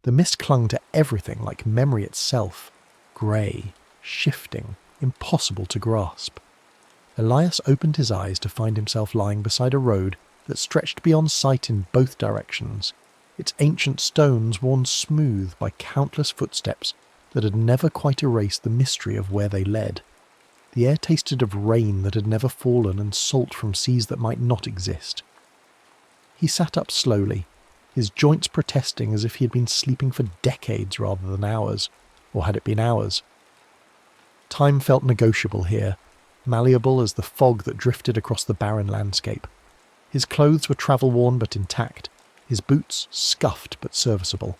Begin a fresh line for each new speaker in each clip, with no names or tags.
The mist clung to everything like memory itself, grey, shifting, impossible to grasp. Elias opened his eyes to find himself lying beside a road that stretched beyond sight in both directions, its ancient stones worn smooth by countless footsteps that had never quite erased the mystery of where they led. The air tasted of rain that had never fallen and salt from seas that might not exist. He sat up slowly, his joints protesting as if he had been sleeping for decades rather than hours, or had it been hours. Time felt negotiable here, malleable as the fog that drifted across the barren landscape. His clothes were travel-worn but intact, his boots scuffed but serviceable.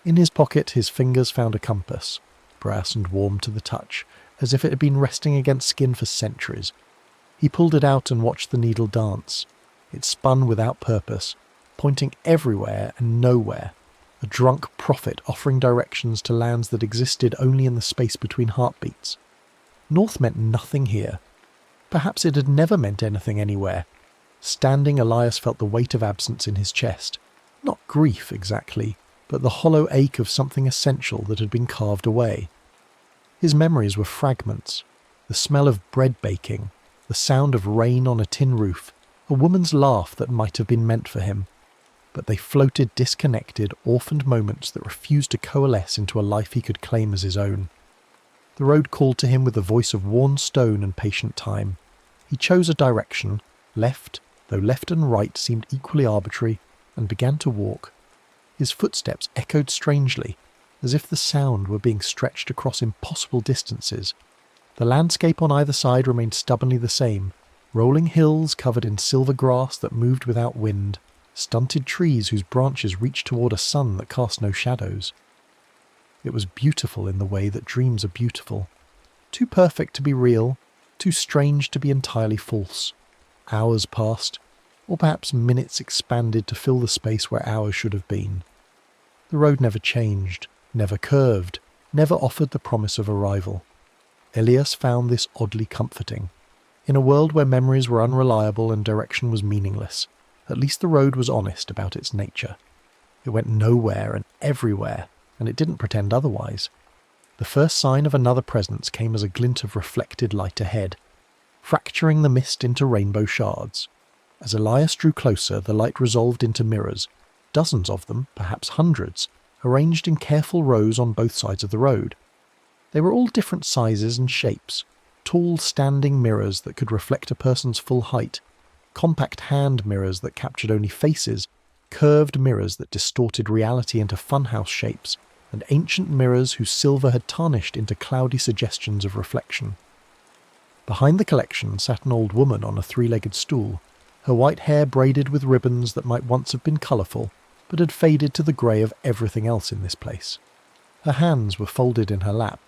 In his pocket his fingers found a compass, brass and warm to the touch, as if it had been resting against skin for centuries. He pulled it out and watched the needle dance. It spun without purpose, pointing everywhere and nowhere, a drunk prophet offering directions to lands that existed only in the space between heartbeats. North meant nothing here. Perhaps it had never meant anything anywhere. Standing, Elias felt the weight of absence in his chest. Not grief, exactly, but the hollow ache of something essential that had been carved away. His memories were fragments. The smell of bread baking, the sound of rain on a tin roof, a woman's laugh that might have been meant for him. But they floated disconnected, orphaned moments that refused to coalesce into a life he could claim as his own. The road called to him with the voice of worn stone and patient time. He chose a direction, left, though left and right seemed equally arbitrary, and began to walk. His footsteps echoed strangely, as if the sound were being stretched across impossible distances. The landscape on either side remained stubbornly the same, rolling hills covered in silver grass that moved without wind, stunted trees whose branches reached toward a sun that cast no shadows. It was beautiful in the way that dreams are beautiful. Too perfect to be real, too strange to be entirely false. Hours passed, or perhaps minutes expanded to fill the space where hours should have been. The road never changed, never curved, never offered the promise of arrival. Elias found this oddly comforting. In a world where memories were unreliable and direction was meaningless, at least the road was honest about its nature. It went nowhere and everywhere, and it didn't pretend otherwise. The first sign of another presence came as a glint of reflected light ahead, fracturing the mist into rainbow shards. As Elias drew closer, the light resolved into mirrors, dozens of them, perhaps hundreds, arranged in careful rows on both sides of the road. They were all different sizes and shapes, tall standing mirrors that could reflect a person's full height, compact hand mirrors that captured only faces, curved mirrors that distorted reality into funhouse shapes, and ancient mirrors whose silver had tarnished into cloudy suggestions of reflection. Behind the collection sat an old woman on a three-legged stool, her white hair braided with ribbons that might once have been colourful, but had faded to the grey of everything else in this place. Her hands were folded in her lap,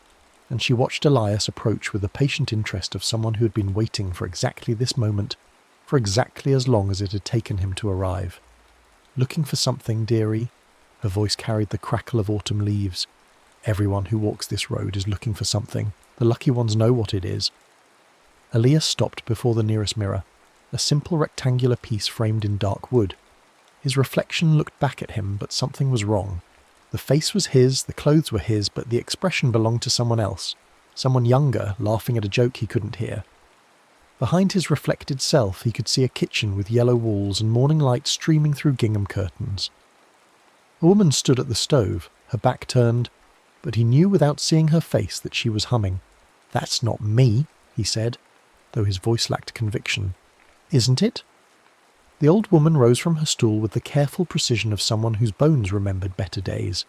and she watched Elias approach with the patient interest of someone who had been waiting for exactly this moment, for exactly as long as it had taken him to arrive. "Looking for something, dearie?" Her voice carried the crackle of autumn leaves. "Everyone who walks this road is looking for something. The lucky ones know what it is." Elias stopped before the nearest mirror, a simple rectangular piece framed in dark wood. His reflection looked back at him, but something was wrong. The face was his, the clothes were his, but the expression belonged to someone else, someone younger, laughing at a joke he couldn't hear. Behind his reflected self he could see a kitchen with yellow walls and morning light streaming through gingham curtains. A woman stood at the stove, her back turned, but he knew without seeing her face that she was humming. "That's not me," he said, though his voice lacked conviction. "Isn't it?" The old woman rose from her stool with the careful precision of someone whose bones remembered better days.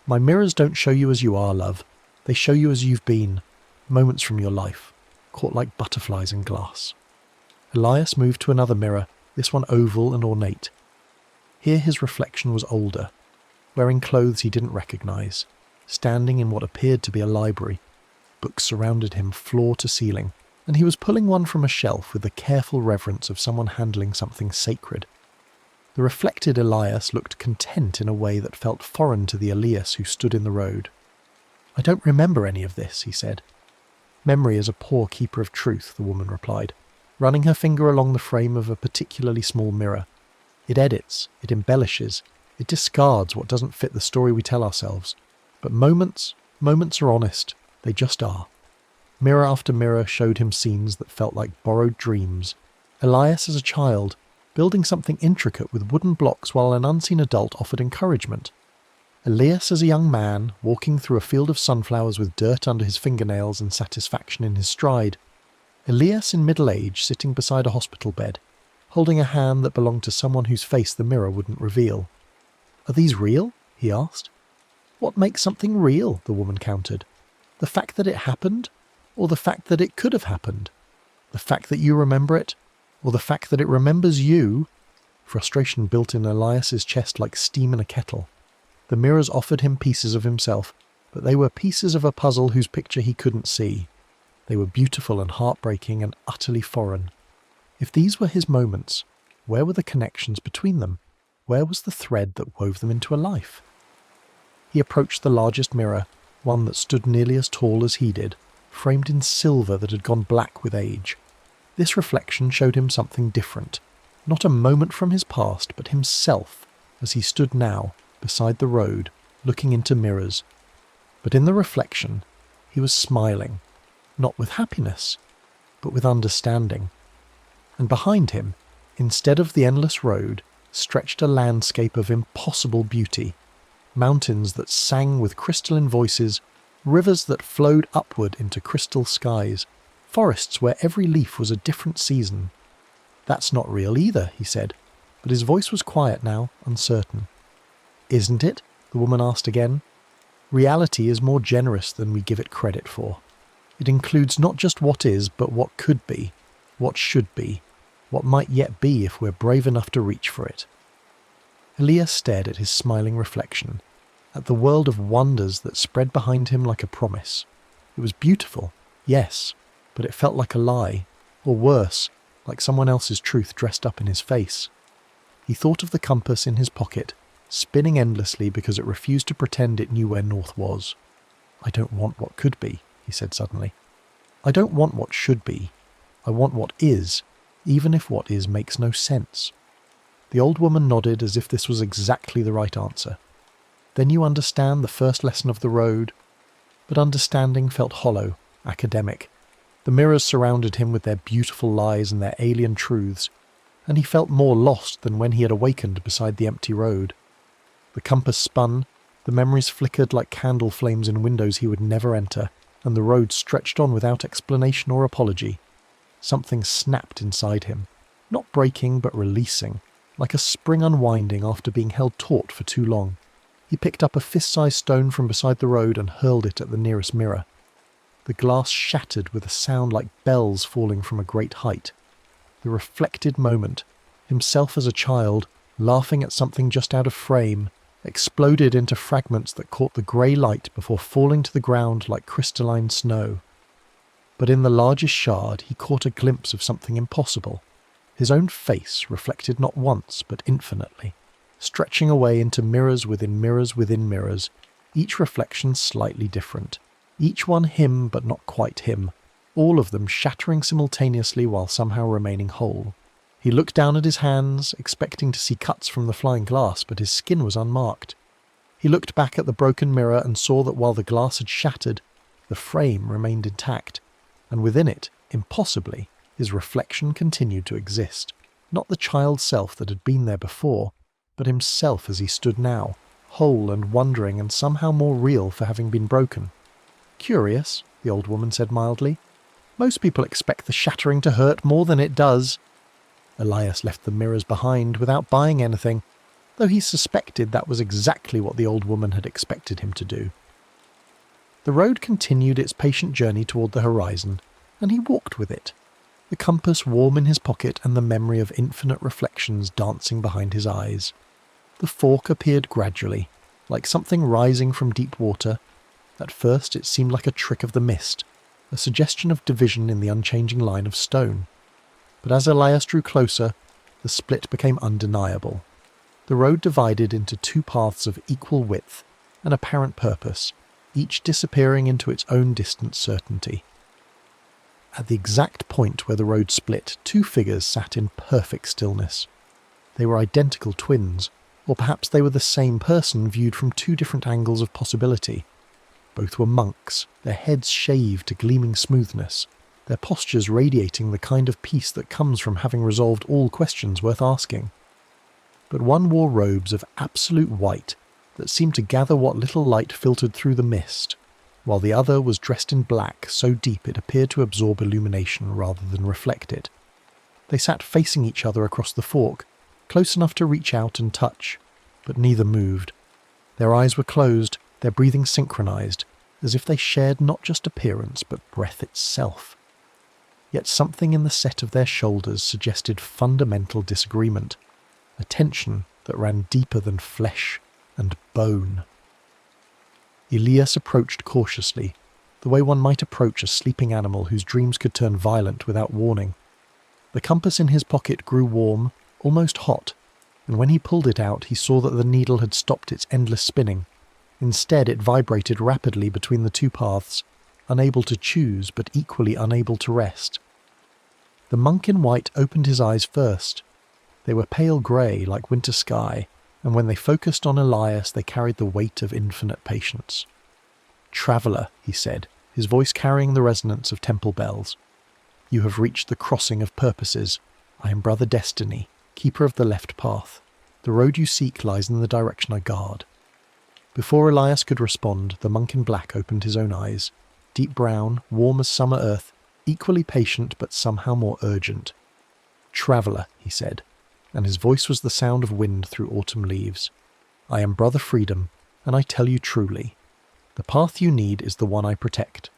"My mirrors don't show you as you are, love. They show you as you've been, moments from your life, caught like butterflies in glass." Elias moved to another mirror, this one oval and ornate. Here his reflection was older, wearing clothes he didn't recognise, standing in what appeared to be a library. Books surrounded him floor to ceiling, and he was pulling one from a shelf with the careful reverence of someone handling something sacred. The reflected Elias looked content in a way that felt foreign to the Elias who stood in the road. "I don't remember any of this," he said. "Memory is a poor keeper of truth," the woman replied, running her finger along the frame of a particularly small mirror. "It edits, it embellishes, It discards what doesn't fit the story we tell ourselves. But moments are honest. They just are. Mirror after mirror showed him scenes that felt like borrowed dreams. Elias as a child, building something intricate with wooden blocks while an unseen adult offered encouragement. Elias as a young man, walking through a field of sunflowers with dirt under his fingernails and satisfaction in his stride. Elias in middle age, sitting beside a hospital bed, holding a hand that belonged to someone whose face the mirror wouldn't reveal. "Are these real?" he asked. "What makes something real?" the woman countered. "The fact that it happened? Or the fact that it could have happened? The fact that you remember it? Or the fact that it remembers you?" Frustration built in Elias's chest like steam in a kettle. The mirrors offered him pieces of himself, but they were pieces of a puzzle whose picture he couldn't see. They were beautiful and heartbreaking and utterly foreign. If these were his moments, where were the connections between them? Where was the thread that wove them into a life? He approached the largest mirror, one that stood nearly as tall as he did, framed in silver that had gone black with age. This reflection showed him something different. Not a moment from his past, but himself, as he stood now, beside the road, looking into mirrors. But in the reflection, he was smiling, not with happiness, but with understanding. And behind him, instead of the endless road, stretched a landscape of impossible beauty. Mountains that sang with crystalline voices, rivers that flowed upward into crystal skies, forests where every leaf was a different season. "That's not real either," he said, but his voice was quiet now, uncertain. "Isn't it?" the woman asked again. "Reality is more generous than we give it credit for. It includes not just what is, but what could be, what should be, what might yet be if we're brave enough to reach for it." Elias stared at his smiling reflection, at the world of wonders that spread behind him like a promise. It was beautiful, yes, but it felt like a lie, or worse, like someone else's truth dressed up in his face. He thought of the compass in his pocket, spinning endlessly because it refused to pretend it knew where north was. "I don't want what could be," he said suddenly. "I don't want what should be. I want what is, even if what is makes no sense." The old woman nodded as if this was exactly the right answer. "Then you understand the first lesson of the road?" But understanding felt hollow, academic. The mirrors surrounded him with their beautiful lies and their alien truths, and he felt more lost than when he had awakened beside the empty road. The compass spun, the memories flickered like candle flames in windows he would never enter, and the road stretched on without explanation or apology. Something snapped inside him, not breaking but releasing, like a spring unwinding after being held taut for too long. He picked up a fist-sized stone from beside the road and hurled it at the nearest mirror. The glass shattered with a sound like bells falling from a great height. The reflected moment, himself as a child, laughing at something just out of frame, exploded into fragments that caught the grey light before falling to the ground like crystalline snow. But in the largest shard he caught a glimpse of something impossible. His own face reflected not once but infinitely, stretching away into mirrors within mirrors within mirrors, each reflection slightly different, each one him but not quite him, all of them shattering simultaneously while somehow remaining whole. He looked down at his hands, expecting to see cuts from the flying glass, but his skin was unmarked. He looked back at the broken mirror and saw that while the glass had shattered, the frame remained intact, and within it, impossibly, his reflection continued to exist. Not the child self that had been there before, but himself as he stood now, whole and wondering and somehow more real for having been broken. "Curious," the old woman said mildly. "Most people expect the shattering to hurt more than it does." Elias left the mirrors behind without buying anything, though he suspected that was exactly what the old woman had expected him to do. The road continued its patient journey toward the horizon, and he walked with it, the compass warm in his pocket and the memory of infinite reflections dancing behind his eyes. The fork appeared gradually, like something rising from deep water. At first it seemed like a trick of the mist, a suggestion of division in the unchanging line of stone. But as Elias drew closer, the split became undeniable. The road divided into two paths of equal width and apparent purpose, each disappearing into its own distant certainty. At the exact point where the road split, two figures sat in perfect stillness. They were identical twins, Or perhaps they were the same person viewed from two different angles of possibility. Both were monks, their heads shaved to gleaming smoothness, their postures radiating the kind of peace that comes from having resolved all questions worth asking. But one wore robes of absolute white that seemed to gather what little light filtered through the mist, while the other was dressed in black so deep it appeared to absorb illumination rather than reflect it. They sat facing each other across the fork, close enough to reach out and touch, but neither moved. Their eyes were closed, their breathing synchronized, as if they shared not just appearance but breath itself. Yet something in the set of their shoulders suggested fundamental disagreement, a tension that ran deeper than flesh and bone. Elias approached cautiously, the way one might approach a sleeping animal whose dreams could turn violent without warning. The compass in his pocket grew warm, almost hot, and when he pulled it out he saw that the needle had stopped its endless spinning. Instead it vibrated rapidly between the two paths, unable to choose but equally unable to rest. The monk in white opened his eyes first. They were pale grey like winter sky, and when they focused on Elias they carried the weight of infinite patience. "Traveller," he said, his voice carrying the resonance of temple bells. "You have reached the crossing of purposes. I am Brother Destiny, keeper of the left path. The road you seek lies in the direction I guard." Before Elias could respond, the monk in black opened his own eyes, deep brown, warm as summer earth, equally patient but somehow more urgent. "Traveller," he said, and his voice was the sound of wind through autumn leaves. "I am Brother Freedom, and I tell you truly, the path you need is the one I protect.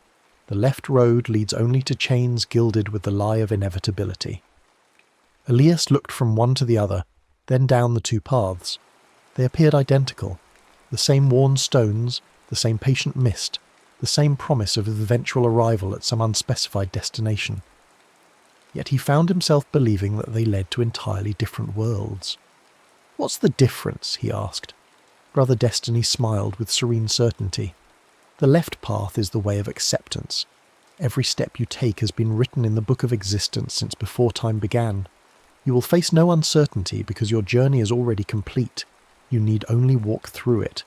The left road leads only to chains gilded with the lie of inevitability." Elias looked from one to the other, then down the two paths. They appeared identical. The same worn stones, the same patient mist, the same promise of eventual arrival at some unspecified destination. Yet he found himself believing that they led to entirely different worlds. "What's the difference?" he asked. Brother Destiny smiled with serene certainty. "The left path is the way of acceptance. Every step you take has been written in the book of existence since before time began. You will face no uncertainty because your journey is already complete. You need only walk through it.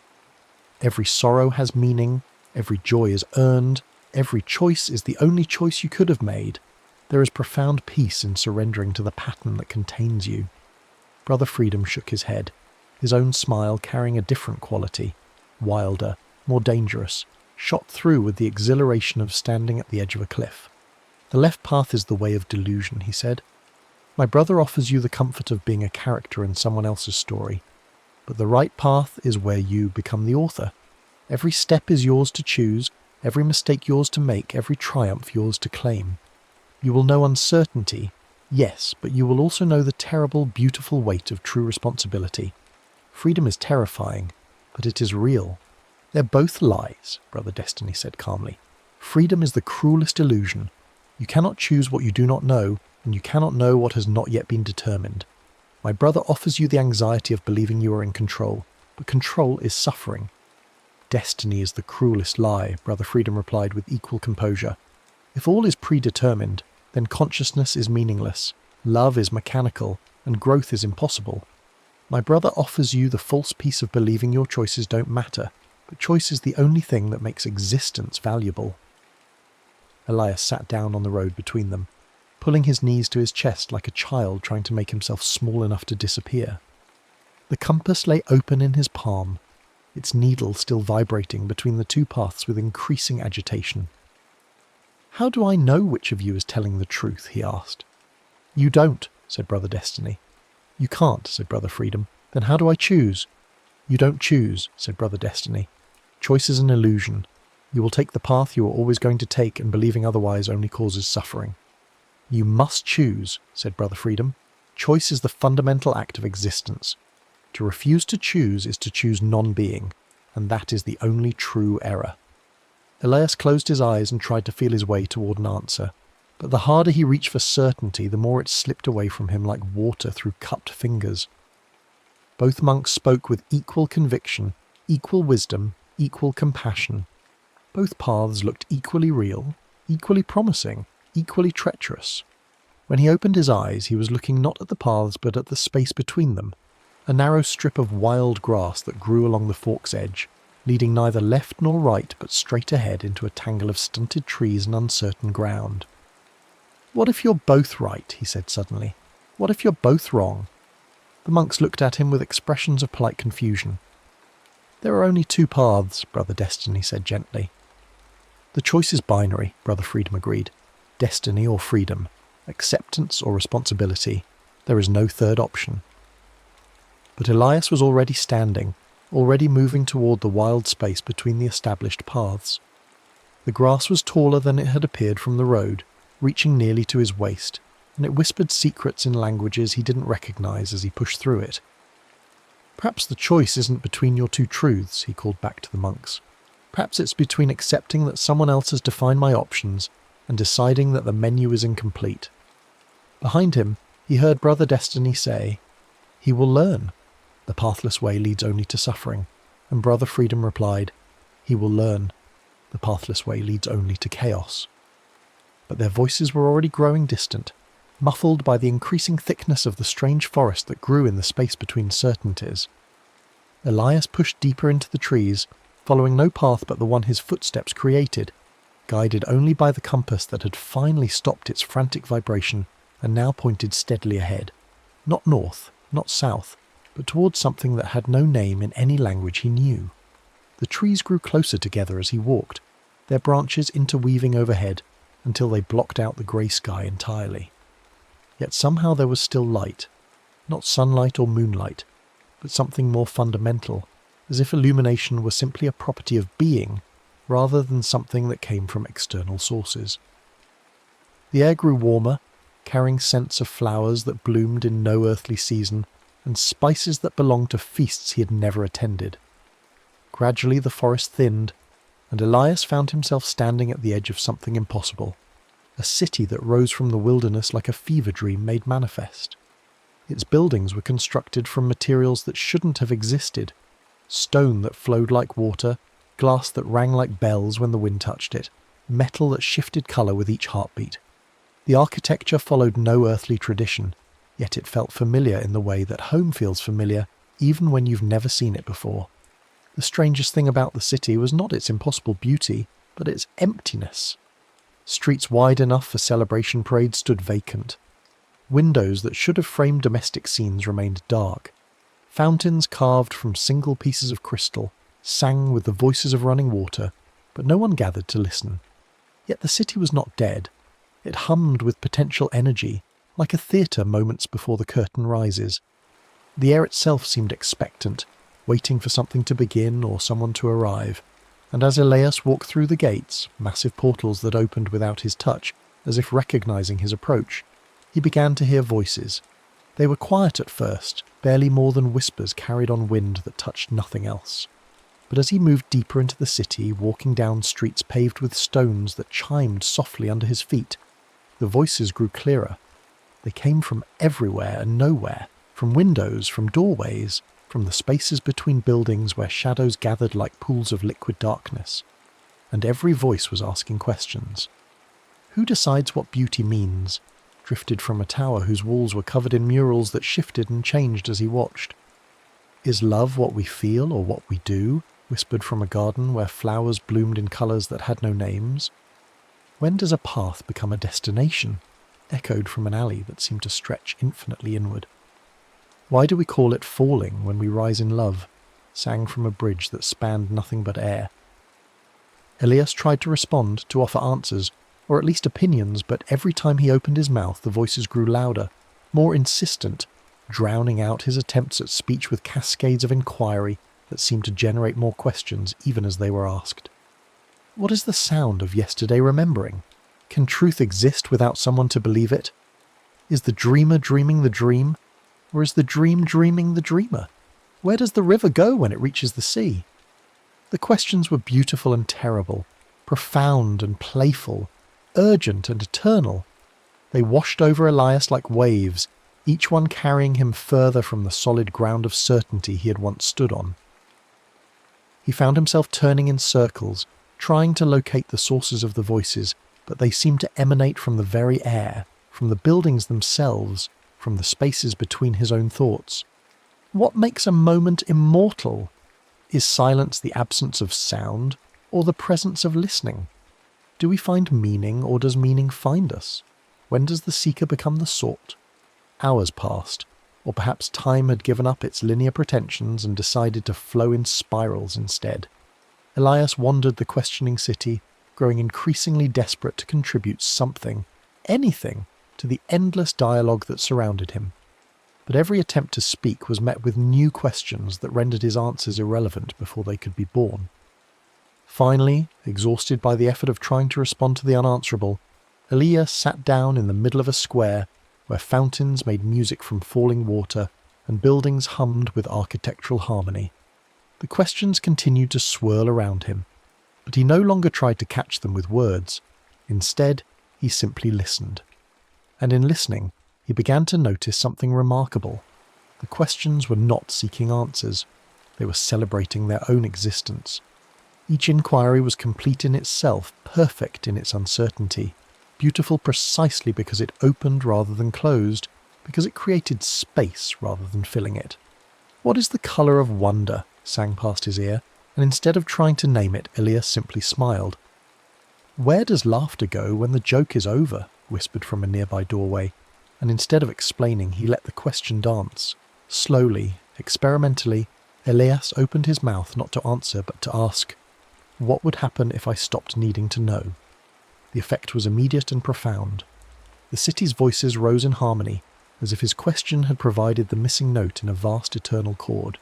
Every sorrow has meaning, every joy is earned, every choice is the only choice you could have made. There is profound peace in surrendering to the pattern that contains you." Brother Freedom shook his head, his own smile carrying a different quality, wilder, more dangerous, shot through with the exhilaration of standing at the edge of a cliff. "The left path is the way of delusion," he said. "My brother offers you the comfort of being a character in someone else's story. But the right path is where you become the author. Every step is yours to choose, every mistake yours to make, every triumph yours to claim. You will know uncertainty, yes, but you will also know the terrible, beautiful weight of true responsibility. Freedom is terrifying, but it is real." "They're both lies," Brother Destiny said calmly. "Freedom is the cruelest illusion. You cannot choose what you do not know, and you cannot know what has not yet been determined. My brother offers you the anxiety of believing you are in control, but control is suffering." "Destiny is the cruelest lie," Brother Freedom replied with equal composure. "If all is predetermined, then consciousness is meaningless, love is mechanical, and growth is impossible. My brother offers you the false peace of believing your choices don't matter, but choice is the only thing that makes existence valuable." Elias sat down on the road between them, pulling his knees to his chest like a child trying to make himself small enough to disappear. The compass lay open in his palm, its needle still vibrating between the two paths with increasing agitation. "How do I know which of you is telling the truth?" he asked. "You don't," said Brother Destiny. "You can't," said Brother Freedom. "Then how do I choose?" "You don't choose," said Brother Destiny. "Choice is an illusion. You will take the path you are always going to take, and believing otherwise only causes suffering." "You must choose," said Brother Freedom. "Choice is the fundamental act of existence. To refuse to choose is to choose non-being, and that is the only true error." Elias closed his eyes and tried to feel his way toward an answer, but the harder he reached for certainty, the more it slipped away from him like water through cupped fingers. Both monks spoke with equal conviction, equal wisdom, equal compassion. Both paths looked equally real, equally promising, equally treacherous. When he opened his eyes, he was looking not at the paths but at the space between them, a narrow strip of wild grass that grew along the fork's edge, leading neither left nor right but straight ahead into a tangle of stunted trees and uncertain ground. "What if you're both right?" he said suddenly. "What if you're both wrong?" The monks looked at him with expressions of polite confusion. "There are only two paths," Brother Destiny said gently. "The choice is binary," Brother Freedom agreed. "Destiny or freedom, acceptance or responsibility. There is no third option." But Elias was already standing, already moving toward the wild space between the established paths. The grass was taller than it had appeared from the road, reaching nearly to his waist, and it whispered secrets in languages he didn't recognize as he pushed through it. "Perhaps the choice isn't between your two truths," he called back to the monks. "Perhaps it's between accepting that someone else has defined my options and deciding that the menu is incomplete." Behind him, he heard Brother Destiny say, "He will learn. The pathless way leads only to suffering." And Brother Freedom replied, "He will learn. The pathless way leads only to chaos." But their voices were already growing distant, muffled by the increasing thickness of the strange forest that grew in the space between certainties. Elias pushed deeper into the trees, following no path but the one his footsteps created, guided only by the compass that had finally stopped its frantic vibration and now pointed steadily ahead. Not north, not south, but towards something that had no name in any language he knew. The trees grew closer together as he walked, their branches interweaving overhead until they blocked out the grey sky entirely. Yet somehow there was still light, not sunlight or moonlight, but something more fundamental, as if illumination were simply a property of being, rather than something that came from external sources. The air grew warmer, carrying scents of flowers that bloomed in no earthly season, and spices that belonged to feasts he had never attended. Gradually the forest thinned, and Elias found himself standing at the edge of something impossible, a city that rose from the wilderness like a fever dream made manifest. Its buildings were constructed from materials that shouldn't have existed, stone that flowed like water, glass that rang like bells when the wind touched it, metal that shifted colour with each heartbeat. The architecture followed no earthly tradition, yet it felt familiar in the way that home feels familiar even when you've never seen it before. The strangest thing about the city was not its impossible beauty, but its emptiness. Streets wide enough for celebration parades stood vacant. Windows that should have framed domestic scenes remained dark. Fountains carved from single pieces of crystal sang with the voices of running water, but no one gathered to listen. Yet the city was not dead. It hummed with potential energy, like a theatre moments before the curtain rises. The air itself seemed expectant, waiting for something to begin or someone to arrive. And as Elias walked through the gates, massive portals that opened without his touch, as if recognizing his approach, he began to hear voices. They were quiet at first, barely more than whispers carried on wind that touched nothing else. But as he moved deeper into the city, walking down streets paved with stones that chimed softly under his feet, the voices grew clearer. They came from everywhere and nowhere, from windows, from doorways, from the spaces between buildings where shadows gathered like pools of liquid darkness. And every voice was asking questions. Who decides what beauty means? Drifted from a tower whose walls were covered in murals that shifted and changed as he watched. Is love what we feel or what we do? Whispered from a garden where flowers bloomed in colours that had no names. When does a path become a destination? Echoed from an alley that seemed to stretch infinitely inward. Why do we call it falling when we rise in love? Sang from a bridge that spanned nothing but air. Elias tried to respond, to offer answers, or at least opinions, but every time he opened his mouth the voices grew louder, more insistent, drowning out his attempts at speech with cascades of inquiry that seemed to generate more questions even as they were asked. What is the sound of yesterday remembering? Can truth exist without someone to believe it? Is the dreamer dreaming the dream? Or is the dream dreaming the dreamer? Where does the river go when it reaches the sea? The questions were beautiful and terrible, profound and playful, urgent and eternal. They washed over Elias like waves, each one carrying him further from the solid ground of certainty he had once stood on. He found himself turning in circles, trying to locate the sources of the voices, but they seemed to emanate from the very air, from the buildings themselves, from the spaces between his own thoughts. What makes a moment immortal? Is silence the absence of sound, or the presence of listening? Do we find meaning, or does meaning find us? When does the seeker become the sought? Hours passed, or perhaps time had given up its linear pretensions and decided to flow in spirals instead. Elias wandered the questioning city, growing increasingly desperate to contribute something, anything, to the endless dialogue that surrounded him. But every attempt to speak was met with new questions that rendered his answers irrelevant before they could be born. Finally, exhausted by the effort of trying to respond to the unanswerable, Elias sat down in the middle of a square where fountains made music from falling water and buildings hummed with architectural harmony. The questions continued to swirl around him, but he no longer tried to catch them with words. Instead, he simply listened. And in listening, he began to notice something remarkable. The questions were not seeking answers. They were celebrating their own existence. Each inquiry was complete in itself, perfect in its uncertainty, beautiful precisely because it opened rather than closed, because it created space rather than filling it. "What is the colour of wonder?" sang past his ear, and instead of trying to name it, Elias simply smiled. "Where does laughter go when the joke is over?" whispered from a nearby doorway, and instead of explaining, he let the question dance. Slowly, experimentally, Elias opened his mouth not to answer but to ask, "What would happen if I stopped needing to know?" The effect was immediate and profound. The city's voices rose in harmony, as if his question had provided the missing note in a vast eternal chord.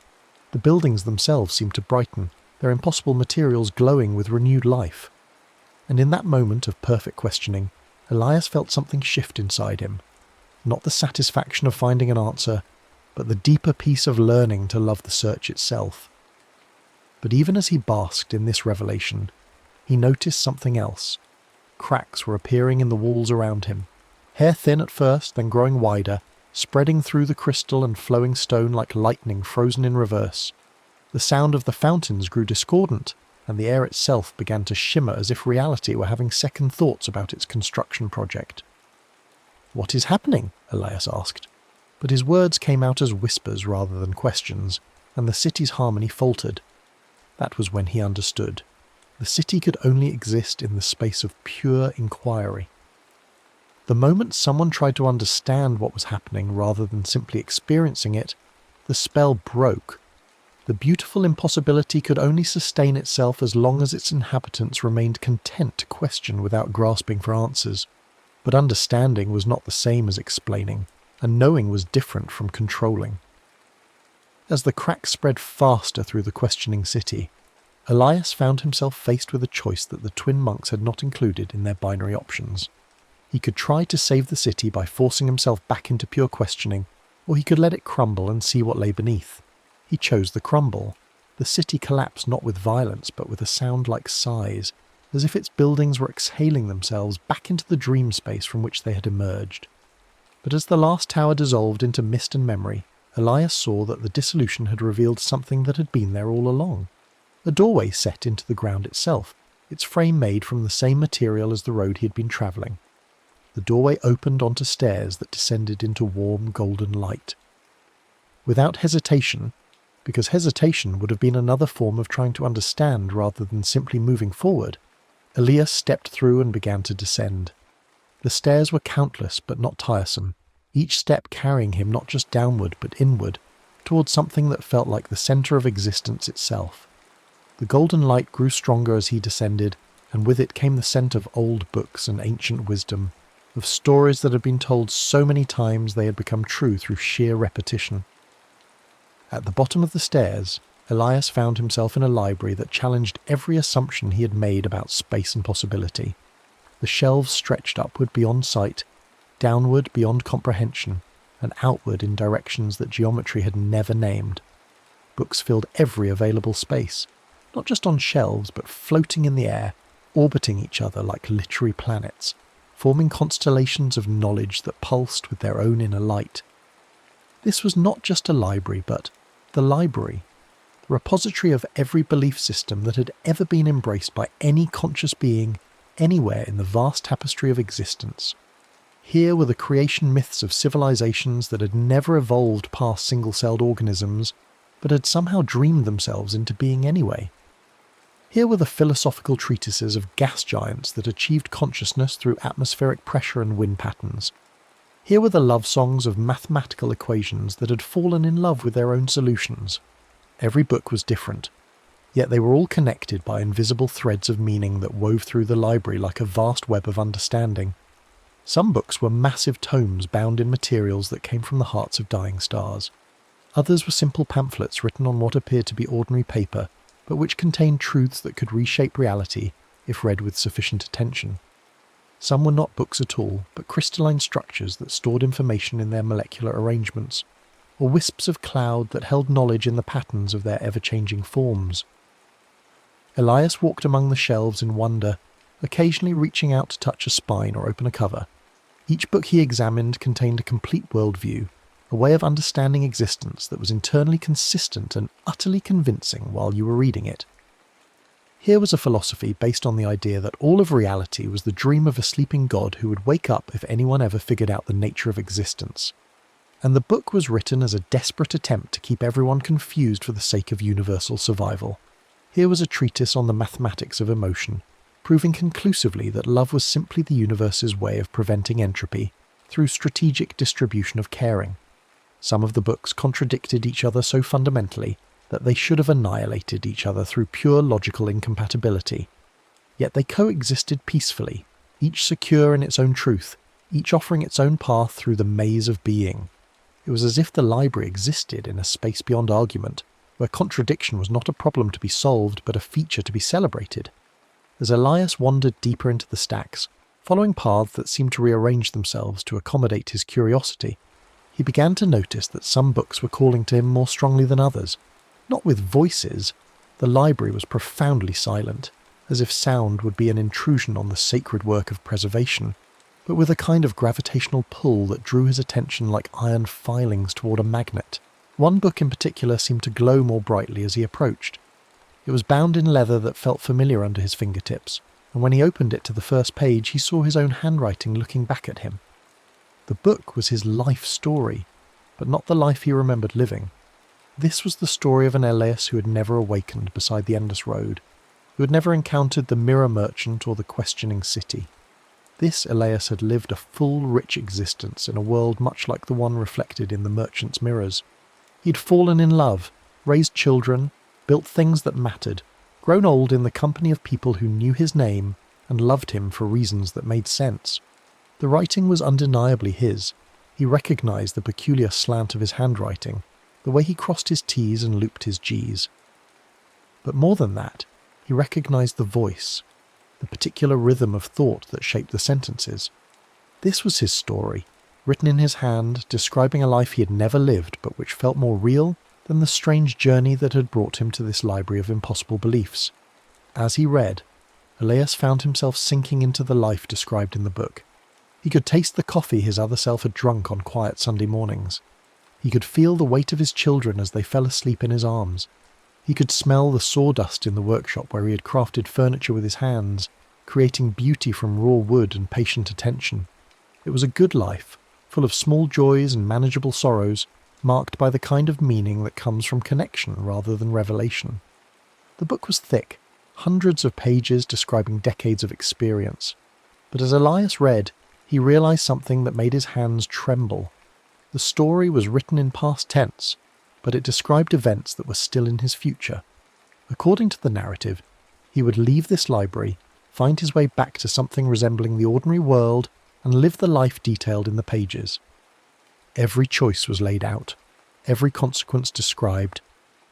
The buildings themselves seemed to brighten, their impossible materials glowing with renewed life. And in that moment of perfect questioning, Elias felt something shift inside him. Not the satisfaction of finding an answer, but the deeper peace of learning to love the search itself. But even as he basked in this revelation, he noticed something else. Cracks were appearing in the walls around him, hair-thin at first, then growing wider, spreading through the crystal and flowing stone like lightning frozen in reverse. The sound of the fountains grew discordant, and the air itself began to shimmer as if reality were having second thoughts about its construction project. "What is happening?" Elias asked. But his words came out as whispers rather than questions, and the city's harmony faltered. That was when he understood. The city could only exist in the space of pure inquiry. The moment someone tried to understand what was happening rather than simply experiencing it, the spell broke. The beautiful impossibility could only sustain itself as long as its inhabitants remained content to question without grasping for answers. But understanding was not the same as explaining, and knowing was different from controlling. As the cracks spread faster through the questioning city, Elias found himself faced with a choice that the twin monks had not included in their binary options. He could try to save the city by forcing himself back into pure questioning, or he could let it crumble and see what lay beneath. He chose the crumble. The city collapsed not with violence but with a sound like sighs, as if its buildings were exhaling themselves back into the dream space from which they had emerged. But as the last tower dissolved into mist and memory, Elias saw that the dissolution had revealed something that had been there all along. A doorway set into the ground itself, its frame made from the same material as the road he had been travelling. The doorway opened onto stairs that descended into warm golden light. Without hesitation, because hesitation would have been another form of trying to understand rather than simply moving forward, Elias stepped through and began to descend. The stairs were countless but not tiresome, each step carrying him not just downward but inward, towards something that felt like the centre of existence itself. The golden light grew stronger as he descended, and with it came the scent of old books and ancient wisdom, of stories that had been told so many times they had become true through sheer repetition. At the bottom of the stairs, Elias found himself in a library that challenged every assumption he had made about space and possibility. The shelves stretched upward beyond sight, downward beyond comprehension, and outward in directions that geometry had never named. Books filled every available space, not just on shelves but floating in the air, orbiting each other like literary planets, forming constellations of knowledge that pulsed with their own inner light. This was not just a library, but the library, the repository of every belief system that had ever been embraced by any conscious being anywhere in the vast tapestry of existence. Here were the creation myths of civilizations that had never evolved past single-celled organisms, but had somehow dreamed themselves into being anyway. Here were the philosophical treatises of gas giants that achieved consciousness through atmospheric pressure and wind patterns. Here were the love songs of mathematical equations that had fallen in love with their own solutions. Every book was different, yet they were all connected by invisible threads of meaning that wove through the library like a vast web of understanding. Some books were massive tomes bound in materials that came from the hearts of dying stars. Others were simple pamphlets written on what appeared to be ordinary paper, but which contained truths that could reshape reality if read with sufficient attention. Some were not books at all, but crystalline structures that stored information in their molecular arrangements, or wisps of cloud that held knowledge in the patterns of their ever-changing forms. Elias walked among the shelves in wonder, occasionally reaching out to touch a spine or open a cover. Each book he examined contained a complete worldview, a way of understanding existence that was internally consistent and utterly convincing while you were reading it. Here was a philosophy based on the idea that all of reality was the dream of a sleeping god who would wake up if anyone ever figured out the nature of existence. And the book was written as a desperate attempt to keep everyone confused for the sake of universal survival. Here was a treatise on the mathematics of emotion, proving conclusively that love was simply the universe's way of preventing entropy through strategic distribution of caring. Some of the books contradicted each other so fundamentally that they should have annihilated each other through pure logical incompatibility. Yet they coexisted peacefully, each secure in its own truth, each offering its own path through the maze of being. It was as if the library existed in a space beyond argument, where contradiction was not a problem to be solved but a feature to be celebrated. As Elias wandered deeper into the stacks, following paths that seemed to rearrange themselves to accommodate his curiosity, he began to notice that some books were calling to him more strongly than others. Not with voices. The library was profoundly silent, as if sound would be an intrusion on the sacred work of preservation, but with a kind of gravitational pull that drew his attention like iron filings toward a magnet. One book in particular seemed to glow more brightly as he approached. It was bound in leather that felt familiar under his fingertips, and when he opened it to the first page he saw his own handwriting looking back at him. The book was his life story, but not the life he remembered living. This was the story of an Elias who had never awakened beside the endless road, who had never encountered the mirror merchant or the questioning city. This Elias had lived a full, rich existence in a world much like the one reflected in the merchant's mirrors. He'd fallen in love, raised children, built things that mattered, grown old in the company of people who knew his name and loved him for reasons that made sense. The writing was undeniably his. He recognized the peculiar slant of his handwriting, the way he crossed his T's and looped his G's. But more than that, he recognized the voice, the particular rhythm of thought that shaped the sentences. This was his story, written in his hand, describing a life he had never lived but which felt more real than the strange journey that had brought him to this library of impossible beliefs. As he read, Elias found himself sinking into the life described in the book. He could taste the coffee his other self had drunk on quiet Sunday mornings. He could feel the weight of his children as they fell asleep in his arms. He could smell the sawdust in the workshop where he had crafted furniture with his hands, creating beauty from raw wood and patient attention. It was a good life, full of small joys and manageable sorrows, marked by the kind of meaning that comes from connection rather than revelation. The book was thick, hundreds of pages describing decades of experience. But as Elias read, he realized something that made his hands tremble. The story was written in past tense, but it described events that were still in his future. According to the narrative, he would leave this library, find his way back to something resembling the ordinary world, and live the life detailed in the pages. Every choice was laid out, every consequence described,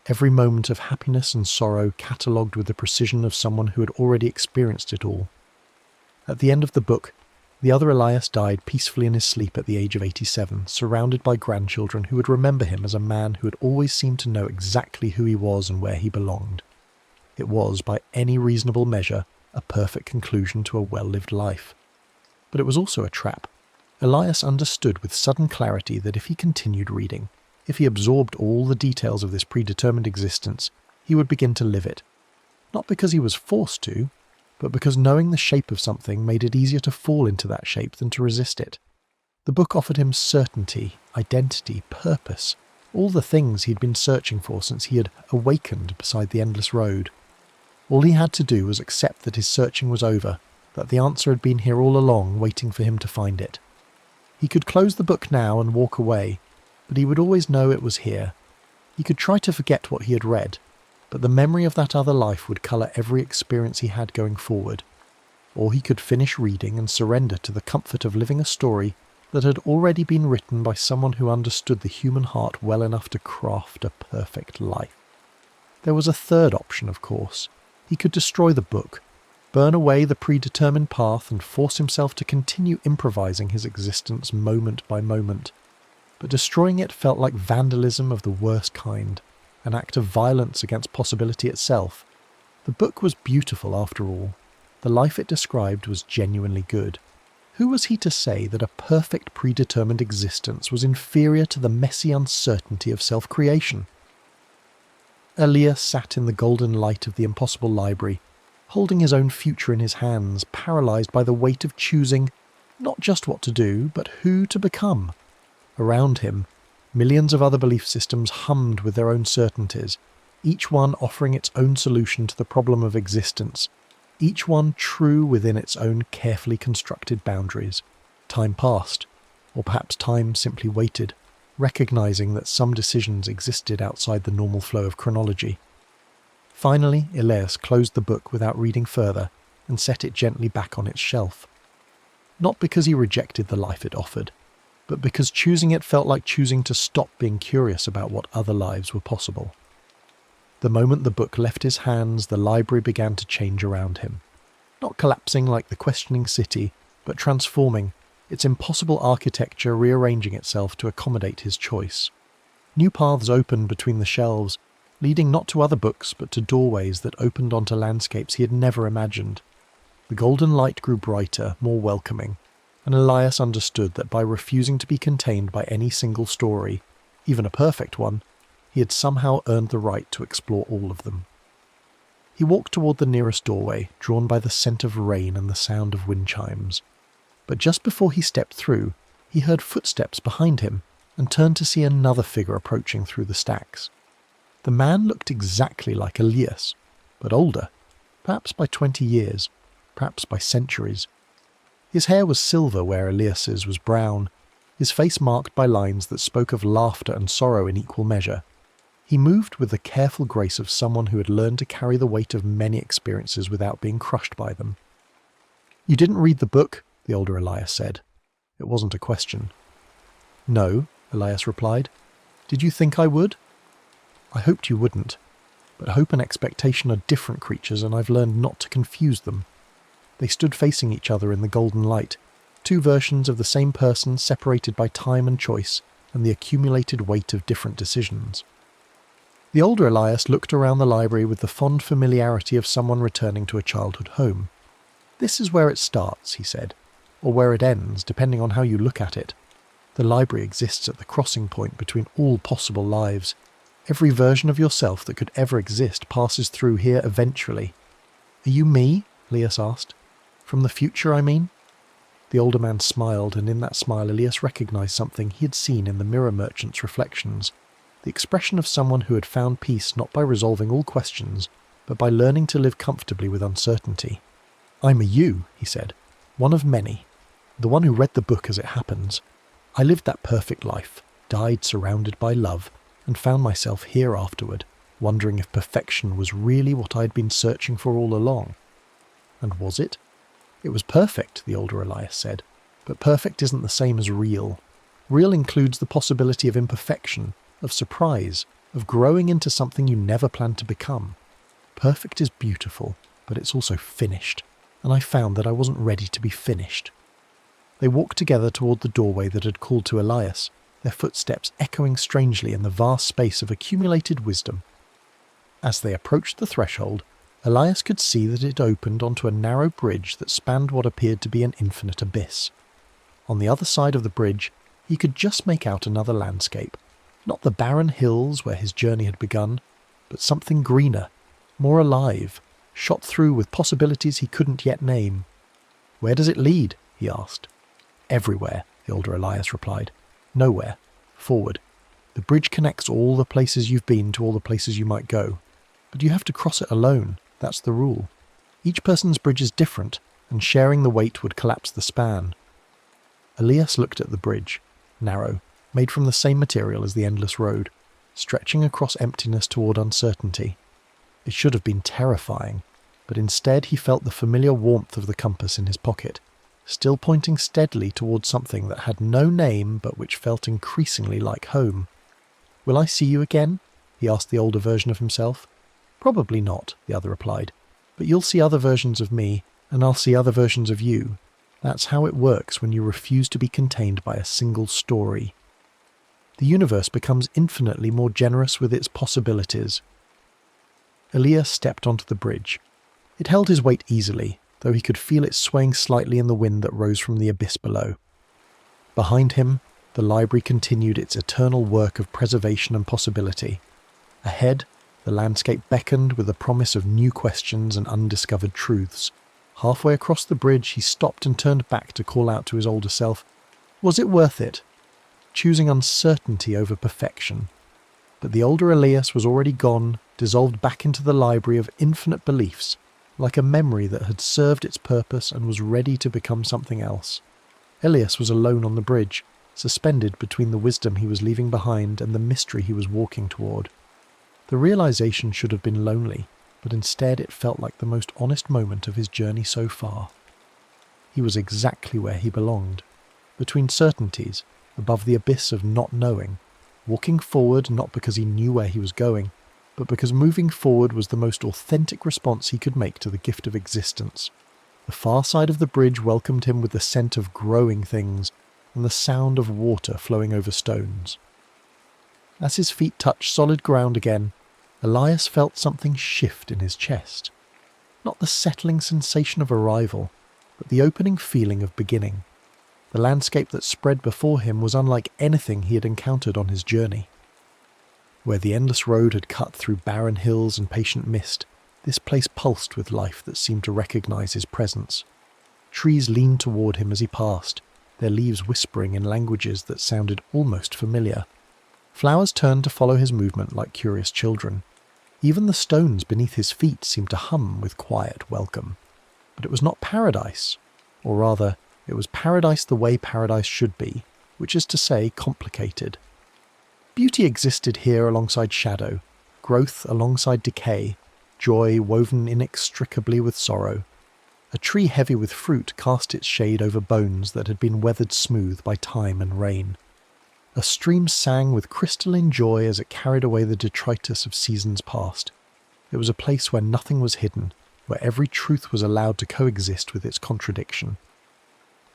every moment of happiness and sorrow catalogued with the precision of someone who had already experienced it all. At the end of the book, the other Elias died peacefully in his sleep at the age of 87, surrounded by grandchildren who would remember him as a man who had always seemed to know exactly who he was and where he belonged. It was, by any reasonable measure, a perfect conclusion to a well-lived life. But it was also a trap. Elias understood with sudden clarity that if he continued reading, if he absorbed all the details of this predetermined existence, he would begin to live it. Not because he was forced to, but because knowing the shape of something made it easier to fall into that shape than to resist it. The book offered him certainty, identity, purpose, all the things he'd been searching for since he had awakened beside the endless road. All he had to do was accept that his searching was over, that the answer had been here all along, waiting for him to find it. He could close the book now and walk away, but he would always know it was here. He could try to forget what he had read, but the memory of that other life would colour every experience he had going forward. Or he could finish reading and surrender to the comfort of living a story that had already been written by someone who understood the human heart well enough to craft a perfect life. There was a third option, of course. He could destroy the book, burn away the predetermined path and force himself to continue improvising his existence moment by moment. But destroying it felt like vandalism of the worst kind, an act of violence against possibility itself. The book was beautiful after all. The life it described was genuinely good. Who was he to say that a perfect predetermined existence was inferior to the messy uncertainty of self-creation? Elias sat in the golden light of the impossible library, holding his own future in his hands, paralysed by the weight of choosing not just what to do, but who to become. Around him, millions of other belief systems hummed with their own certainties, each one offering its own solution to the problem of existence, each one true within its own carefully constructed boundaries. Time passed, or perhaps time simply waited, recognising that some decisions existed outside the normal flow of chronology. Finally, Elias closed the book without reading further and set it gently back on its shelf. Not because he rejected the life it offered, but because choosing it felt like choosing to stop being curious about what other lives were possible. The moment the book left his hands, the library began to change around him. Not collapsing like the questioning city, but transforming, its impossible architecture rearranging itself to accommodate his choice. New paths opened between the shelves, leading not to other books but to doorways that opened onto landscapes he had never imagined. The golden light grew brighter, more welcoming, and Elias understood that by refusing to be contained by any single story, even a perfect one, he had somehow earned the right to explore all of them. He walked toward the nearest doorway, drawn by the scent of rain and the sound of wind chimes. But just before he stepped through, he heard footsteps behind him and turned to see another figure approaching through the stacks. The man looked exactly like Elias, but older, perhaps by 20 years, perhaps by centuries. His hair was silver where Elias's was brown, his face marked by lines that spoke of laughter and sorrow in equal measure. He moved with the careful grace of someone who had learned to carry the weight of many experiences without being crushed by them. "You didn't read the book?" the older Elias said. It wasn't a question. "No," Elias replied. "Did you think I would?" "I hoped you wouldn't. But hope and expectation are different creatures, and I've learned not to confuse them." They stood facing each other in the golden light, two versions of the same person separated by time and choice and the accumulated weight of different decisions. The older Elias looked around the library with the fond familiarity of someone returning to a childhood home. "This is where it starts," he said, "or where it ends, depending on how you look at it. The library exists at the crossing point between all possible lives. Every version of yourself that could ever exist passes through here eventually." "Are you me?" Elias asked. "From the future, I mean?" The older man smiled, and in that smile Elias recognised something he had seen in the mirror merchant's reflections, the expression of someone who had found peace not by resolving all questions, but by learning to live comfortably with uncertainty. "I'm a you," he said, "one of many, the one who read the book as it happens. I lived that perfect life, died surrounded by love, and found myself here afterward, wondering if perfection was really what I'd been searching for all along. And was it? It was perfect," the older Elias said, "but perfect isn't the same as real. Real includes the possibility of imperfection, of surprise, of growing into something you never planned to become. Perfect is beautiful, but it's also finished, and I found that I wasn't ready to be finished." They walked together toward the doorway that had called to Elias, their footsteps echoing strangely in the vast space of accumulated wisdom. As they approached the threshold, Elias could see that it opened onto a narrow bridge that spanned what appeared to be an infinite abyss. On the other side of the bridge, he could just make out another landscape, not the barren hills where his journey had begun, but something greener, more alive, shot through with possibilities he couldn't yet name. "Where does it lead?" he asked. "Everywhere," the older Elias replied. Nowhere. Forward. The bridge connects all the places you've been to all the places you might go. But you have to cross it alone. That's the rule. Each person's bridge is different, and sharing the weight would collapse the span. Elias looked at the bridge, narrow, made from the same material as the endless road, stretching across emptiness toward uncertainty. It should have been terrifying, but instead he felt the familiar warmth of the compass in his pocket, still pointing steadily towards something that had no name but which felt increasingly like home. "Will I see you again?" he asked the older version of himself. "Probably not," the other replied, "but you'll see other versions of me, and I'll see other versions of you. That's how it works when you refuse to be contained by a single story. The universe becomes infinitely more generous with its possibilities." Elias stepped onto the bridge. It held his weight easily, though he could feel it swaying slightly in the wind that rose from the abyss below. Behind him, the library continued its eternal work of preservation and possibility. Ahead, the landscape beckoned with the promise of new questions and undiscovered truths. Halfway across the bridge, he stopped and turned back to call out to his older self, "Was it worth it?" Choosing uncertainty over perfection. But the older Elias was already gone, dissolved back into the library of infinite beliefs, like a memory that had served its purpose and was ready to become something else. Elias was alone on the bridge, suspended between the wisdom he was leaving behind and the mystery he was walking toward. The realization should have been lonely, but instead it felt like the most honest moment of his journey so far. He was exactly where he belonged, between certainties, above the abyss of not knowing, walking forward not because he knew where he was going, but because moving forward was the most authentic response he could make to the gift of existence. The far side of the bridge welcomed him with the scent of growing things and the sound of water flowing over stones. As his feet touched solid ground again, Elias felt something shift in his chest. Not the settling sensation of arrival, but the opening feeling of beginning. The landscape that spread before him was unlike anything he had encountered on his journey. Where the endless road had cut through barren hills and patient mist, this place pulsed with life that seemed to recognize his presence. Trees leaned toward him as he passed, their leaves whispering in languages that sounded almost familiar. Flowers turned to follow his movement like curious children. Even the stones beneath his feet seemed to hum with quiet welcome. But it was not paradise, or rather, it was paradise the way paradise should be, which is to say, complicated. Beauty existed here alongside shadow, growth alongside decay, joy woven inextricably with sorrow. A tree heavy with fruit cast its shade over bones that had been weathered smooth by time and rain. A stream sang with crystalline joy as it carried away the detritus of seasons past. It was a place where nothing was hidden, where every truth was allowed to coexist with its contradiction.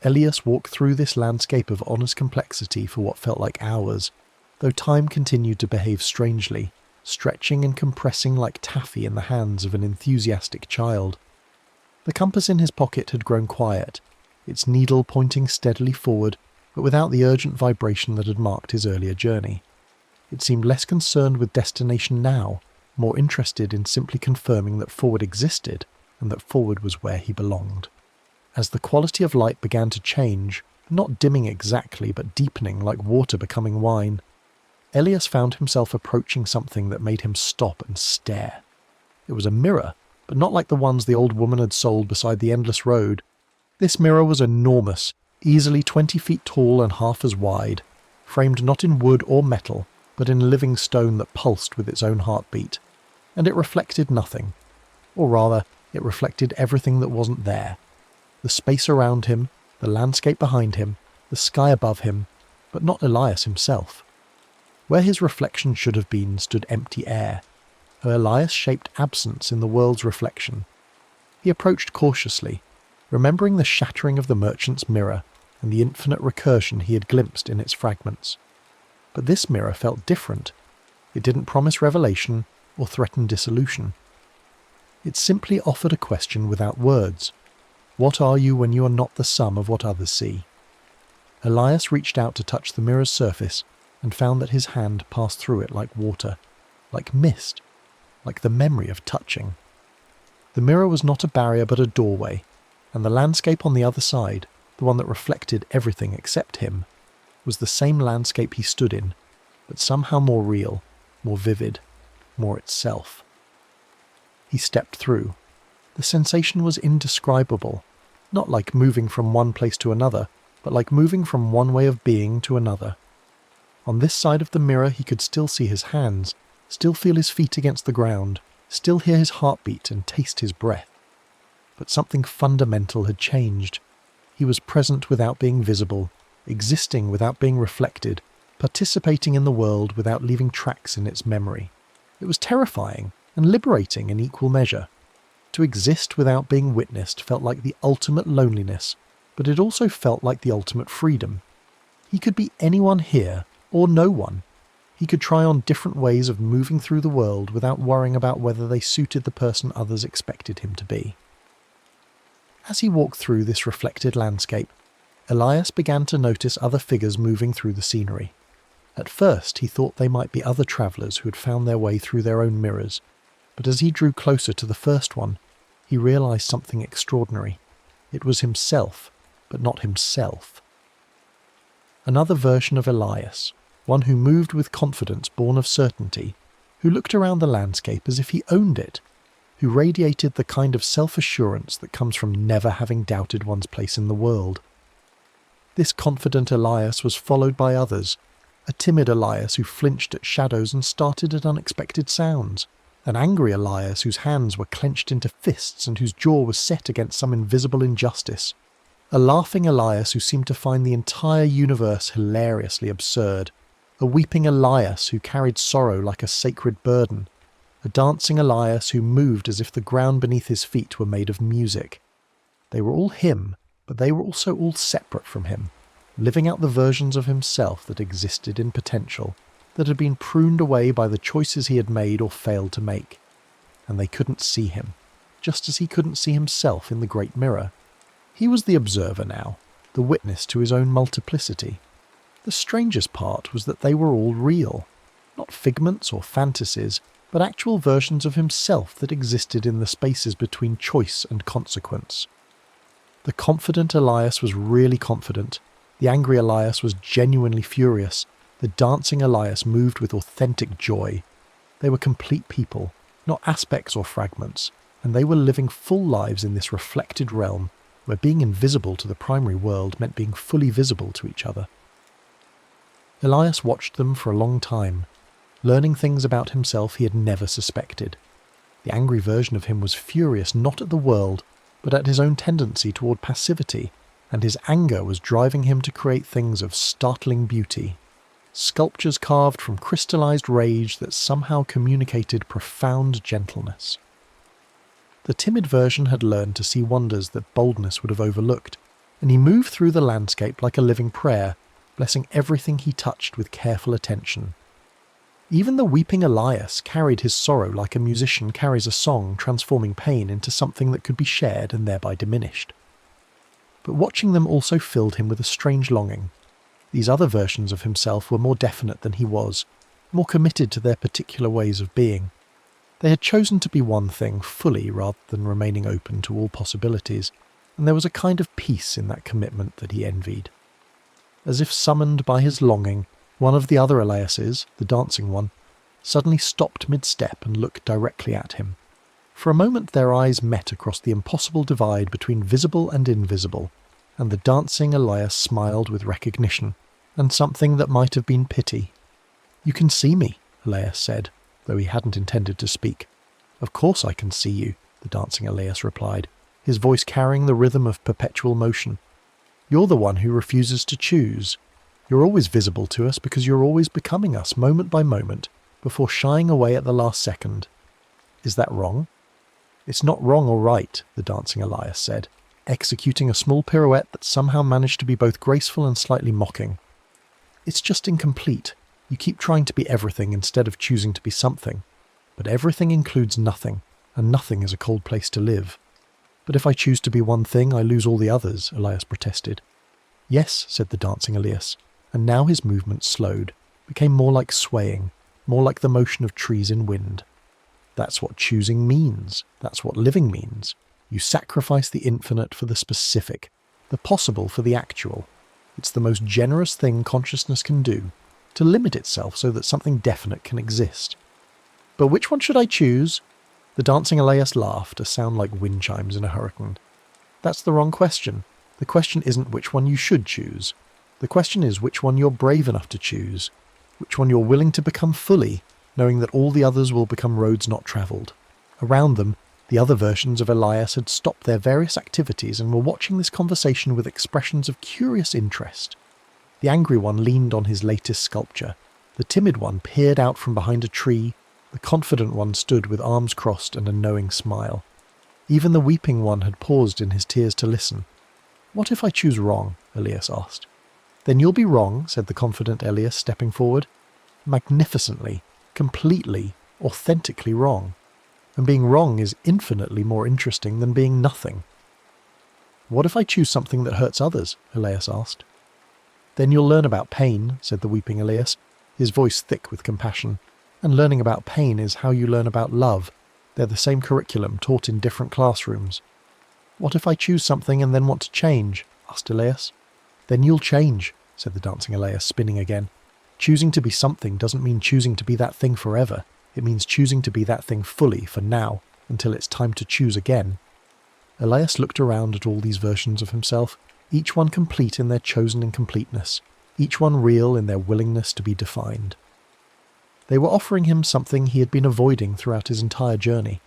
Elias walked through this landscape of honest complexity for what felt like hours, though time continued to behave strangely, stretching and compressing like taffy in the hands of an enthusiastic child. The compass in his pocket had grown quiet, its needle pointing steadily forward, but without the urgent vibration that had marked his earlier journey. It seemed less concerned with destination now, more interested in simply confirming that forward existed, and that forward was where he belonged. As the quality of light began to change, not dimming exactly, but deepening like water becoming wine, Elias found himself approaching something that made him stop and stare. It was a mirror, but not like the ones the old woman had sold beside the endless road. This mirror was enormous, easily 20 feet tall and half as wide, framed not in wood or metal, but in living stone that pulsed with its own heartbeat. And it reflected nothing. Or rather, it reflected everything that wasn't there. The space around him, the landscape behind him, the sky above him, but not Elias himself. Where his reflection should have been stood empty air, an Elias-shaped absence in the world's reflection. He approached cautiously, remembering the shattering of the merchant's mirror and the infinite recursion he had glimpsed in its fragments. But this mirror felt different. It didn't promise revelation or threaten dissolution. It simply offered a question without words. What are you when you are not the sum of what others see? Elias reached out to touch the mirror's surface and found that his hand passed through it like water, like mist, like the memory of touching. The mirror was not a barrier but a doorway, and the landscape on the other side, the one that reflected everything except him, was the same landscape he stood in, but somehow more real, more vivid, more itself. He stepped through. The sensation was indescribable, not like moving from one place to another, but like moving from one way of being to another. On this side of the mirror he could still see his hands, still feel his feet against the ground, still hear his heartbeat and taste his breath. But something fundamental had changed. He was present without being visible, existing without being reflected, participating in the world without leaving tracks in its memory. It was terrifying and liberating in equal measure. To exist without being witnessed felt like the ultimate loneliness, but it also felt like the ultimate freedom. He could be anyone here, or no one. He could try on different ways of moving through the world without worrying about whether they suited the person others expected him to be. As he walked through this reflected landscape, Elias began to notice other figures moving through the scenery. At first he thought they might be other travellers who had found their way through their own mirrors, but as he drew closer to the first one, he realised something extraordinary. It was himself, but not himself. Another version of Elias, one who moved with confidence born of certainty, who looked around the landscape as if he owned it, who radiated the kind of self-assurance that comes from never having doubted one's place in the world. This confident Elias was followed by others, a timid Elias who flinched at shadows and started at unexpected sounds, an angry Elias whose hands were clenched into fists and whose jaw was set against some invisible injustice, a laughing Elias who seemed to find the entire universe hilariously absurd, a weeping Elias who carried sorrow like a sacred burden, a dancing Elias who moved as if the ground beneath his feet were made of music. They were all him, but they were also all separate from him, living out the versions of himself that existed in potential, that had been pruned away by the choices he had made or failed to make. And they couldn't see him, just as he couldn't see himself in the great mirror. He was the observer now, the witness to his own multiplicity. The strangest part was that they were all real, not figments or fantasies, but actual versions of himself that existed in the spaces between choice and consequence. The confident Elias was really confident, the angry Elias was genuinely furious, the dancing Elias moved with authentic joy. They were complete people, not aspects or fragments, and they were living full lives in this reflected realm, where being invisible to the primary world meant being fully visible to each other. Elias watched them for a long time, learning things about himself he had never suspected. The angry version of him was furious not at the world, but at his own tendency toward passivity, and his anger was driving him to create things of startling beauty. Sculptures carved from crystallized rage that somehow communicated profound gentleness. The timid version had learned to see wonders that boldness would have overlooked, and he moved through the landscape like a living prayer, blessing everything he touched with careful attention. Even the weeping Elias carried his sorrow like a musician carries a song, transforming pain into something that could be shared and thereby diminished. But watching them also filled him with a strange longing. These other versions of himself were more definite than he was, more committed to their particular ways of being. They had chosen to be one thing fully rather than remaining open to all possibilities, and there was a kind of peace in that commitment that he envied. As if summoned by his longing, one of the other Eliases, the dancing one, suddenly stopped mid-step and looked directly at him. For a moment their eyes met across the impossible divide between visible and invisible, and the dancing Elias smiled with recognition, and something that might have been pity. "You can see me," Elias said, though he hadn't intended to speak. "Of course I can see you," the dancing Elias replied, his voice carrying the rhythm of perpetual motion. "You're the one who refuses to choose. You're always visible to us because you're always becoming us moment by moment, before shying away at the last second. Is that wrong?" "It's not wrong or right," the dancing Elias said, executing a small pirouette that somehow managed to be both graceful and slightly mocking. "It's just incomplete. You keep trying to be everything instead of choosing to be something. But everything includes nothing, and nothing is a cold place to live." "But if I choose to be one thing, I lose all the others," Elias protested. "Yes," said the dancing Elias, and now his movement slowed, became more like swaying, more like the motion of trees in wind. "That's what choosing means. That's what living means. You sacrifice the infinite for the specific. the possible for the actual. It's the most generous thing consciousness can do, to limit itself so that something definite can exist. But which one should I choose? The dancing Elias laughed, a sound like wind chimes in a hurricane. That's the wrong question. The question isn't which one you should choose. The question is which one you're brave enough to choose, which one you're willing to become fully, knowing that all the others will become roads not travelled. Around them, the other versions of Elias had stopped their various activities and were watching this conversation with expressions of curious interest. The angry one leaned on his latest sculpture. The timid one peered out from behind a tree. The confident one stood with arms crossed and a knowing smile. Even the weeping one had paused in his tears to listen. "What if I choose wrong?" Elias asked. "Then you'll be wrong," said the confident Elias, stepping forward. "Magnificently, completely, authentically wrong. And being wrong is infinitely more interesting than being nothing." "What if I choose something that hurts others?" Elias asked. "Then you'll learn about pain," said the weeping Elias, his voice thick with compassion. "And learning about pain is how you learn about love. They're the same curriculum, taught in different classrooms." "What if I choose something and then want to change?" asked Elias. "Then you'll change," said the dancing Elias, spinning again. "Choosing to be something doesn't mean choosing to be that thing forever. It means choosing to be that thing fully for now, until it's time to choose again." Elias looked around at all these versions of himself, each one complete in their chosen incompleteness, each one real in their willingness to be defined. They were offering him something he had been avoiding throughout his entire journey,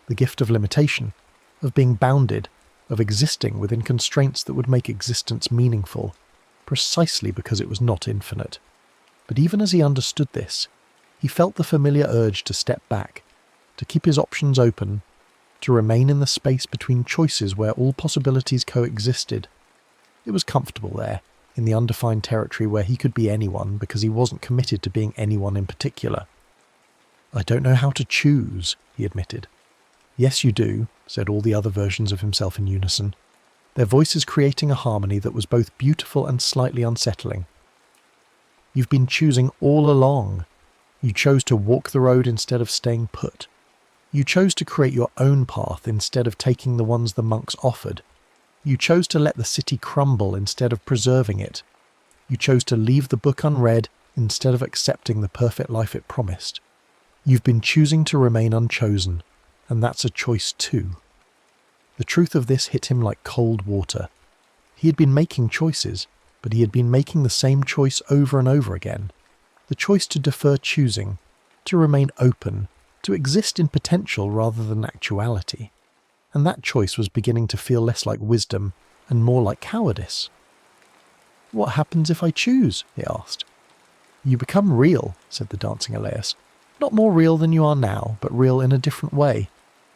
the gift of limitation, of being bounded, of existing within constraints that would make existence meaningful, precisely because it was not infinite. But even as he understood this, he felt the familiar urge to step back, to keep his options open, to remain in the space between choices where all possibilities coexisted. It was comfortable there, in the undefined territory where he could be anyone because he wasn't committed to being anyone in particular. "I don't know how to choose," he admitted. "Yes, you do," said all the other versions of himself in unison, their voices creating a harmony that was both beautiful and slightly unsettling. "You've been choosing all along. You chose to walk the road instead of staying put. You chose to create your own path instead of taking the ones the monks offered. You chose to let the city crumble instead of preserving it. You chose to leave the book unread instead of accepting the perfect life it promised. You've been choosing to remain unchosen, and that's a choice too." The truth of this hit him like cold water. He had been making choices, but he had been making the same choice over and over again. The choice to defer choosing, to remain open, to exist in potential rather than actuality. And that choice was beginning to feel less like wisdom and more like cowardice. "What happens if I choose?" he asked. "You become real," said the dancing Elias. "Not more real than you are now, but real in a different way.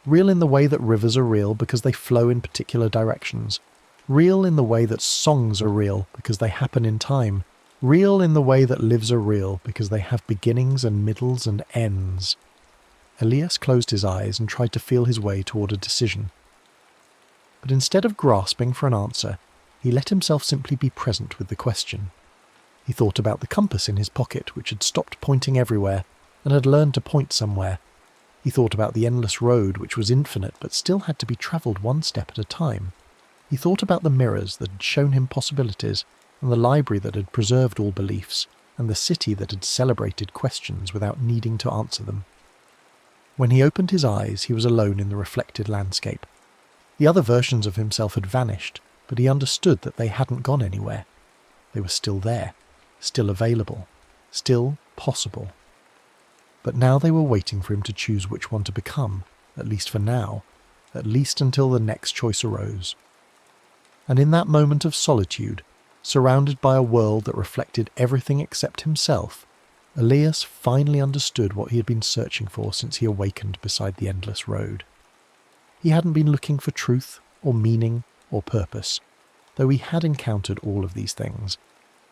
Real in the way that rivers are real because they flow in particular directions. Real in the way that songs are real because they happen in time. Real in the way that lives are real because they have beginnings and middles and ends." Elias closed his eyes and tried to feel his way toward a decision. But instead of grasping for an answer, he let himself simply be present with the question. He thought about the compass in his pocket, which had stopped pointing everywhere and had learned to point somewhere. He thought about the endless road, which was infinite but still had to be travelled one step at a time. He thought about the mirrors that had shown him possibilities, and the library that had preserved all beliefs, and the city that had celebrated questions without needing to answer them. When he opened his eyes, he was alone in the reflected landscape. The other versions of himself had vanished, but he understood that they hadn't gone anywhere. They were still there, still available, still possible. But now they were waiting for him to choose which one to become, at least for now, at least until the next choice arose. And in that moment of solitude, surrounded by a world that reflected everything except himself, Elias finally understood what he had been searching for since he awakened beside the endless road. He hadn't been looking for truth or meaning or purpose, though he had encountered all of these things.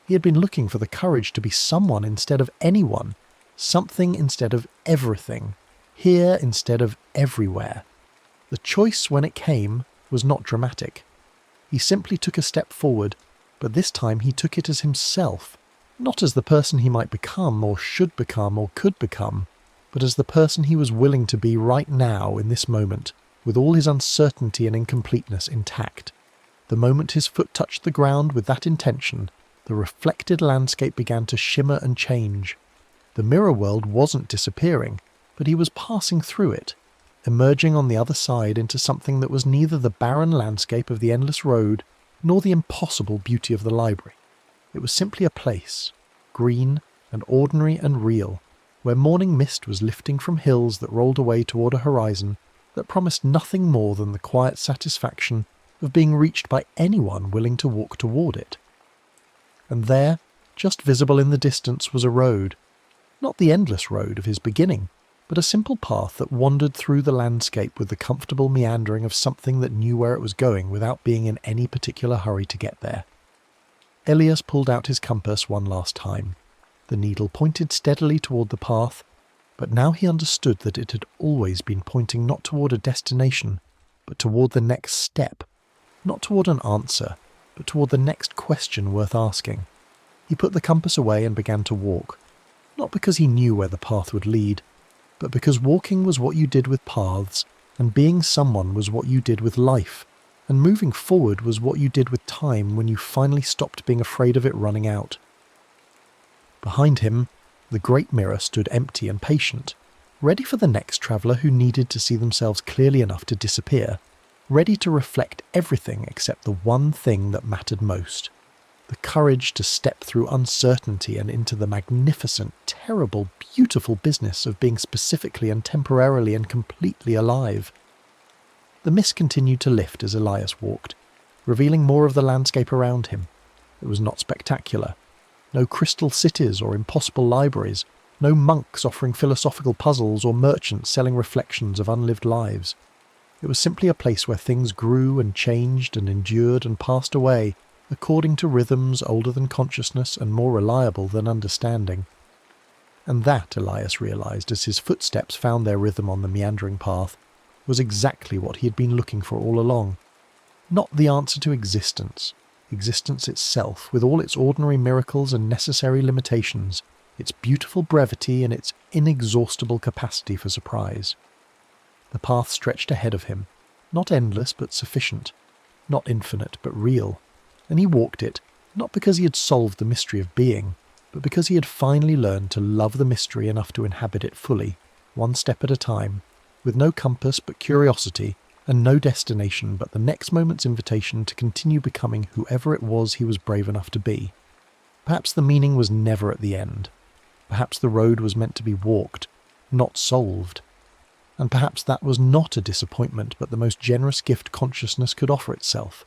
He had been looking for the courage to be someone instead of anyone, something instead of everything, here instead of everywhere. The choice, when it came, was not dramatic. He simply took a step forward, but this time he took it as himself, not as the person he might become or should become or could become, but as the person he was willing to be right now in this moment, with all his uncertainty and incompleteness intact. The moment his foot touched the ground with that intention, the reflected landscape began to shimmer and change. The mirror world wasn't disappearing, but he was passing through it, emerging on the other side into something that was neither the barren landscape of the endless road nor the impossible beauty of the library. It was simply a place, green and ordinary and real, where morning mist was lifting from hills that rolled away toward a horizon that promised nothing more than the quiet satisfaction of being reached by anyone willing to walk toward it. And there, just visible in the distance, was a road, not the endless road of his beginning, but a simple path that wandered through the landscape with the comfortable meandering of something that knew where it was going without being in any particular hurry to get there. Elias pulled out his compass one last time. The needle pointed steadily toward the path, but now he understood that it had always been pointing not toward a destination, but toward the next step, not toward an answer, but toward the next question worth asking. He put the compass away and began to walk, not because he knew where the path would lead, but because walking was what you did with paths, and being someone was what you did with life, and moving forward was what you did with time when you finally stopped being afraid of it running out. Behind him, the great mirror stood empty and patient, ready for the next traveller who needed to see themselves clearly enough to disappear, ready to reflect everything except the one thing that mattered most. The courage to step through uncertainty and into the magnificent, terrible, beautiful business of being specifically and temporarily and completely alive. The mist continued to lift as Elias walked, revealing more of the landscape around him. It was not spectacular. No crystal cities or impossible libraries, no monks offering philosophical puzzles or merchants selling reflections of unlived lives. It was simply a place where things grew and changed and endured and passed away, according to rhythms older than consciousness and more reliable than understanding. And that, Elias realized as his footsteps found their rhythm on the meandering path, was exactly what he had been looking for all along. Not the answer to existence itself, with all its ordinary miracles and necessary limitations, its beautiful brevity and its inexhaustible capacity for surprise. The path stretched ahead of him, not endless but sufficient, not infinite but real, and he walked it, not because he had solved the mystery of being, but because he had finally learned to love the mystery enough to inhabit it fully, one step at a time, with no compass but curiosity, and no destination but the next moment's invitation to continue becoming whoever it was he was brave enough to be. Perhaps the meaning was never at the end. Perhaps the road was meant to be walked, not solved. And perhaps that was not a disappointment but the most generous gift consciousness could offer itself.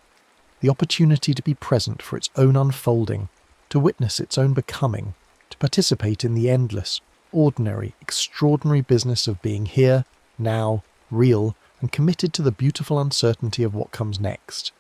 The opportunity to be present for its own unfolding, to witness its own becoming, to participate in the endless, ordinary, extraordinary business of being here, now, real, and committed to the beautiful uncertainty of what comes next.